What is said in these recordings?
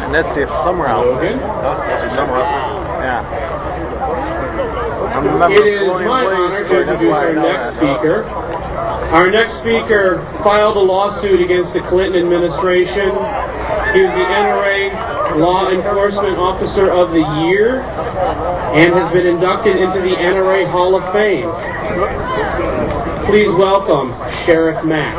And that's the summer outfit. Logan. That's your summer outfit. Yeah. It is my honor to introduce our next speaker. Our next speaker filed a lawsuit against the Clinton administration. He was the NRA Law Enforcement Officer of the Year and has been inducted into the NRA Hall of Fame. Please welcome Sheriff Mack.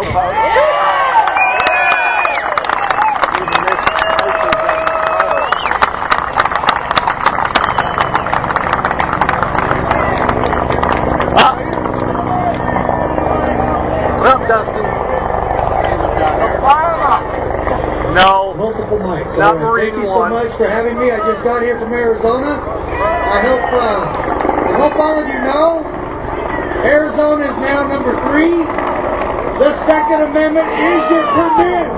Dustin. No. Multiple mics. Not Right. Marine Thank you so one. much for having me. I just got here from Arizona. I hope all of you know Arizona is now number 3. The Second Amendment is your permit.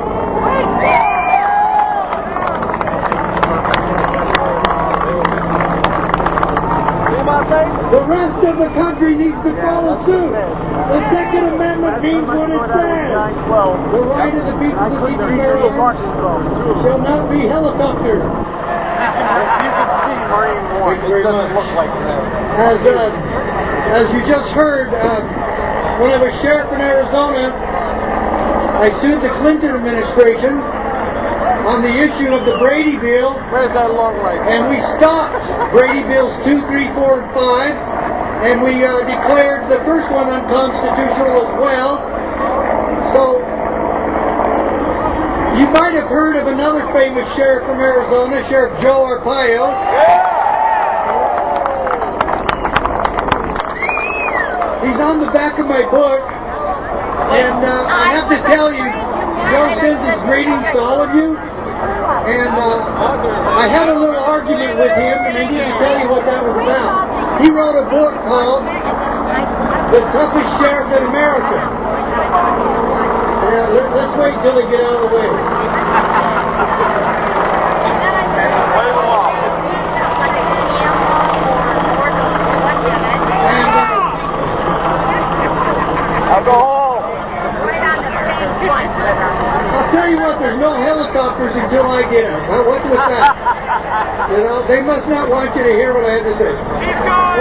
The rest of the country needs to follow suit. The Second Amendment means what it says. The right of the people to keep and bear arms shall not be helicoptered. Thank you very much. As you just heard, when I was sheriff in Arizona, I sued the Clinton administration on the issue of the Brady Bill. Where's that long way? And we stopped Brady Bills 2, 3, 4, and 5, and we declared the first one unconstitutional as well. So, you might have heard of another famous sheriff from Arizona, Sheriff Joe Arpaio. He's on the back of my book, and I have to tell you, Joe sends his greetings to all of you. And I had a little argument with him, and I need to tell you what that was about. He wrote a book called The Toughest Sheriff in America. Yeah, let's wait till they get out of the way. I'll tell you what, there's no helicopters until I get up. What's with that? You know, they must not want you to hear what I have to say.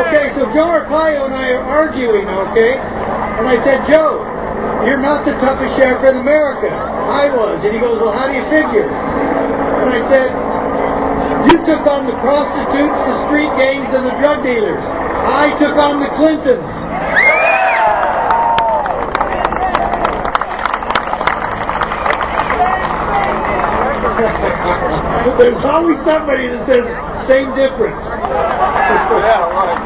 Okay, so Joe Arpaio and I are arguing, okay? And I said, Joe, you're not the toughest sheriff in America. I was. And he goes, well, how do you figure? And I said, you took on the prostitutes, the street gangs, and the drug dealers. I took on the Clintons. There's always somebody that says same difference. Yeah, right.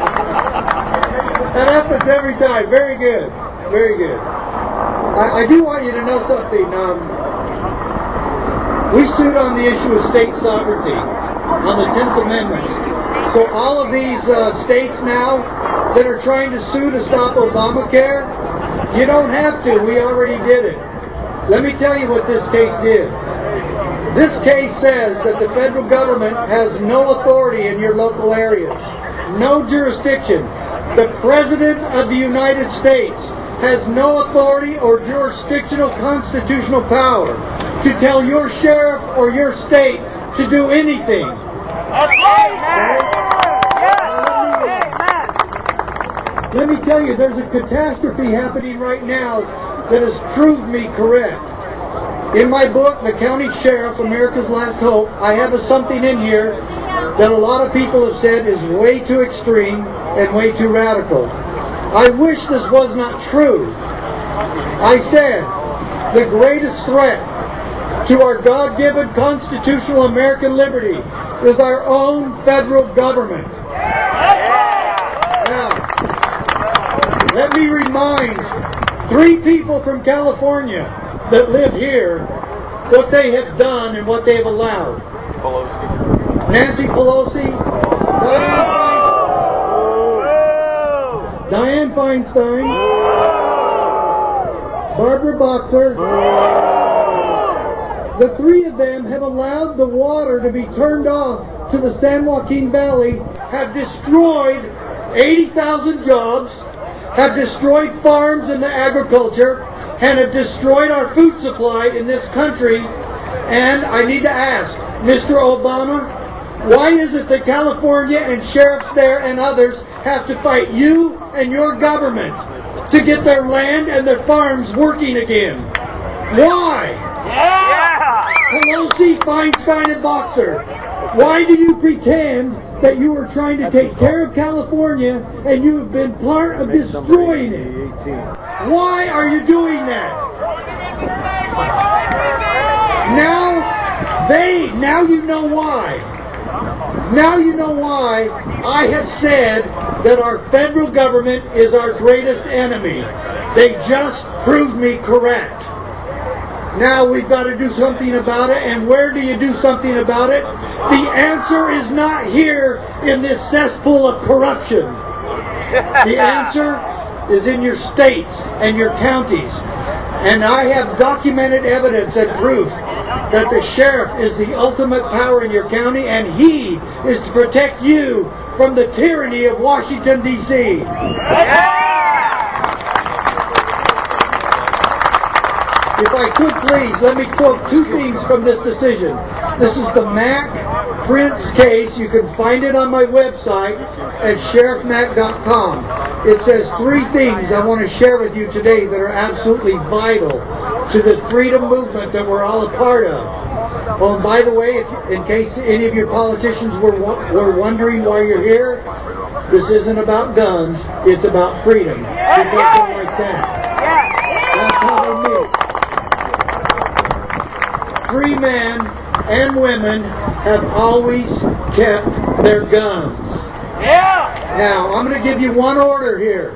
That happens every time. Very good. Very good. I do want you to know something. We sued on the issue of state sovereignty on the 10th Amendment. So all of these states now that are trying to sue to stop Obamacare, you don't have to. We already did it. Let me tell you what this case did. This case says that the federal government has no authority in your local areas, no jurisdiction. The President of the United States has no authority or jurisdictional constitutional power to tell your sheriff or your state to do anything. Let me tell you, there's a catastrophe happening right now that has proved me correct. In my book, The County Sheriff, America's Last Hope, I have something in here that a lot of people have said is way too extreme and way too radical. I wish this was not true. I said, the greatest threat to our God-given constitutional American liberty is our own federal government. Now, let me remind 3 people from California that live here what they have done and what they have allowed. Pelosi. Nancy Pelosi, Dianne Feinstein, Barbara Boxer. The 3 of them have allowed the water to be turned off to the San Joaquin Valley, have destroyed 80,000 jobs, have destroyed farms in the agriculture, and have destroyed our food supply in this country. And I need to ask, Mr. Obama, why is it that California and sheriffs there and others have to fight you and your government to get their land and their farms working again? Why? Pelosi, Feinstein, and Boxer, why do you pretend that you are trying to take care of California and you have been part of destroying it? Why are you doing that? Now you know why. Now you know why I have said that our federal government is our greatest enemy. They just proved me correct. Now we've got to do something about it, and where do you do something about it? The answer is not here in this cesspool of corruption. The answer is in your states and your counties. And I have documented evidence and proof that the sheriff is the ultimate power in your county, and he is to protect you from the tyranny of Washington, D.C. If I could please, let me quote two things from this decision. This is the Mack Prince case. You can find it on my website at sheriffmack.com. It says three things I want to share with you today that are absolutely vital to the freedom movement that we're all a part of. Oh, and by the way, in case any of your politicians were wondering why you're here, this isn't about guns, it's about freedom. Because they're like that. That's how they meet. Free men and women have always kept their guns. Now, I'm going to give you one order here.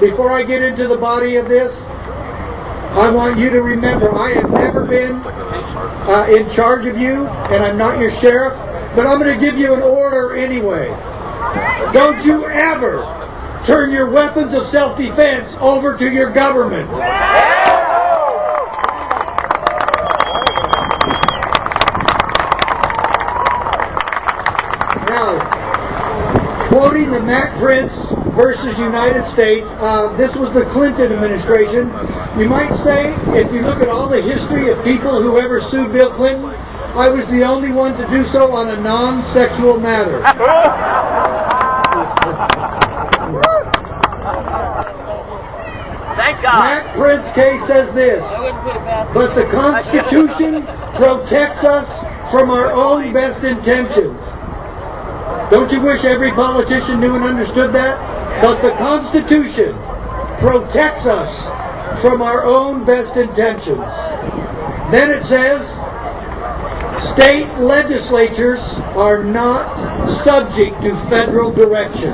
Before I get into the body of this, I want you to remember I have never been in charge of you, and I'm not your sheriff, but I'm going to give you an order anyway. Don't you ever turn your weapons of self-defense over to your government. Now, quoting the Mack Prince versus United States, this was the Clinton administration. You might say, if you look at all the history of people who ever sued Bill Clinton, I was the only one to do so on a non-sexual matter. Thank God. Mack Prince case says this, but the Constitution protects us from our own best intentions. Don't you wish every politician knew and understood that? But the Constitution protects us from our own best intentions. Then it says, state legislatures are not subject to federal direction.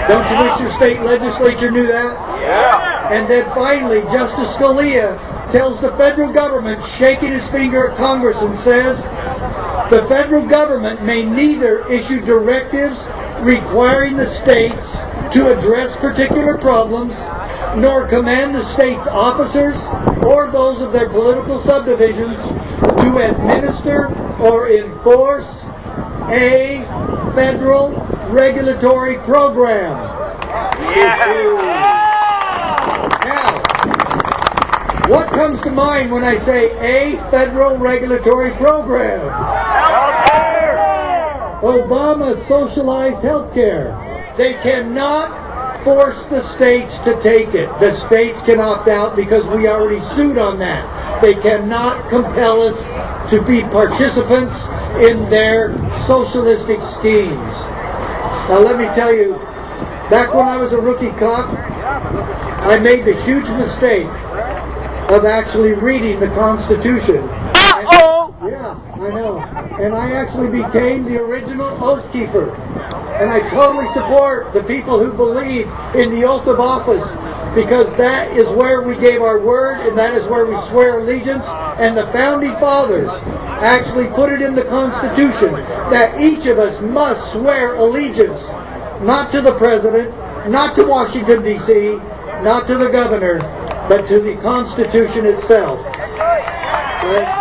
Don't you wish your state legislature knew that? Yeah. And then finally, Justice Scalia tells the federal government, shaking his finger at Congress, and says, the federal government may neither issue directives requiring the states to address particular problems, nor command the state's officers or those of their political subdivisions to administer or enforce a federal regulatory program. Now, what comes to mind when I say a federal regulatory program? Obama socialized health care. They cannot force the states to take it. The states can opt out because we already sued on that. They cannot compel us to be participants in their socialistic schemes. Now let me tell you, back when I was a rookie cop, I made the huge mistake of actually reading the Constitution. Yeah, I know. And I actually became the original oath keeper. And I totally support the people who believe in the oath of office, because that is where we gave our word and that is where we swear allegiance. And the Founding Fathers actually put it in the Constitution that each of us must swear allegiance, not to the President, not to Washington, D.C., not to the Governor, but to the Constitution itself. Right?